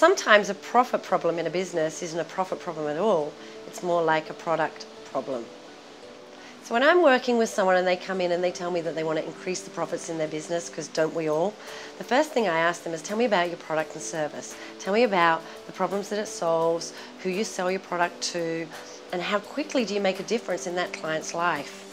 sometimes a profit problem in a business isn't a profit problem at all. It's more like a product problem. So when I'm working with someone and they come in and they tell me that they want to increase the profits in their business, because don't we all, the first thing I ask them is, tell me about your product and service. Tell me about the problems that it solves, who you sell your product to, and how quickly do you make a difference in that client's life.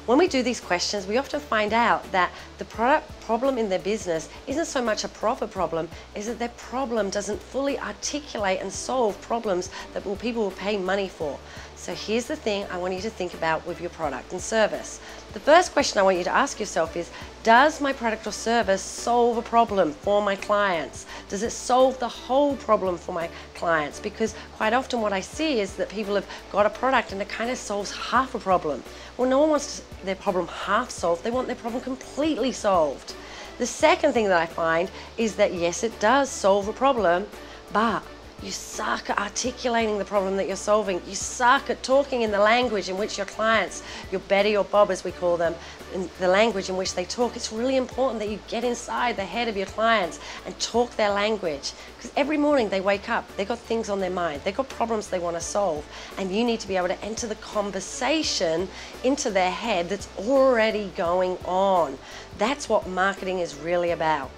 When we do these questions, we often find out that the product problem in their business isn't so much a profit problem, is that their problem doesn't fully articulate and solve problems that people will pay money for. So here's the thing I want you to think about with your product and service. The first question I want you to ask yourself is, does my product or service solve a problem for my clients? Does it solve the whole problem for my clients? Because quite often what I see is that people have got a product and it kind of solves half a problem. Well, no one wants their problem half solved, they want their problem completely solved. The second thing that I find is that yes, it does solve a problem, but you suck at articulating the problem that you're solving. You suck at talking in the language in which your clients, your Betty or Bob as we call them, in the language in which they talk. It's really important that you get inside the head of your clients and talk their language. Because every morning they wake up, they've got things on their mind, they've got problems they want to solve, and you need to be able to enter the conversation into their head that's already going on. That's what marketing is really about.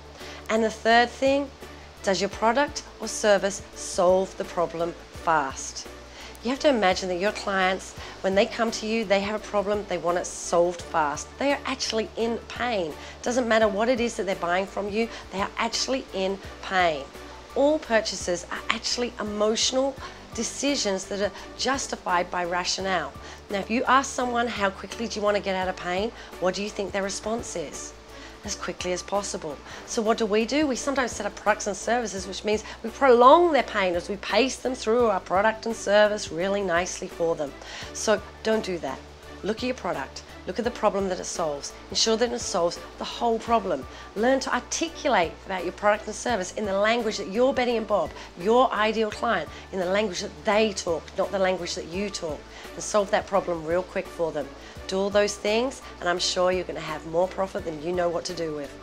And the third thing, does your product or service solve the problem fast? You have to imagine that your clients, when they come to you, they have a problem, they want it solved fast. They are actually in pain. Doesn't matter what it is that they're buying from you, they are actually in pain. All purchases are actually emotional decisions that are justified by rationale. Now, if you ask someone how quickly do you want to get out of pain, what do you think their response is? As quickly as possible. So what do? We sometimes set up products and services, which means we prolong their pain as we pace them through our product and service really nicely for them. So don't do that. Look at your product. Look at the problem that it solves. Ensure that it solves the whole problem. Learn to articulate about your product and service in the language that you're Betty and Bob, your ideal client, in the language that they talk, not the language that you talk, and solve that problem real quick for them. Do all those things, and I'm sure you're going to have more profit than you know what to do with.